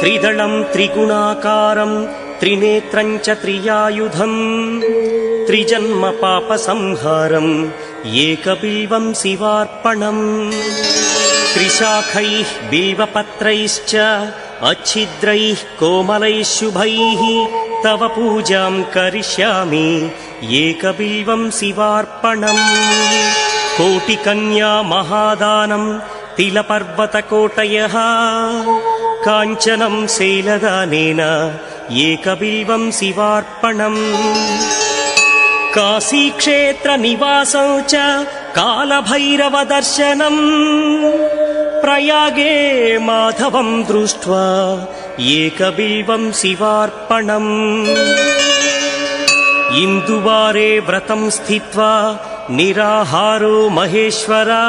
त्रिदलं त्रिगुणाकारं त्रिनेत्रं च त्रियायुधं त्रिजन्म पापसंहारं एकबिल्वं शिवार्पणम् त्रिशाखैः बिल्वपत्रैश्च अच्छिद्रैः कोमलैः शुभैः तव पूजां करिष्यामि एकबिल्वं शिवार्पणम् कोटिकन्या महादानं तिलपर्वतकोटयः काञ्चनं शैलदानेन एकबिल्वं शिवार्पणम् काशीक्षेत्रनिवासं च कालभैरवदर्शनम् प्रयागे माधवं दृष्ट्वा एकबिल्वं शिवार्पणम् इन्दुवारे व्रतं स्थित्वा निराहारो महेश्वरा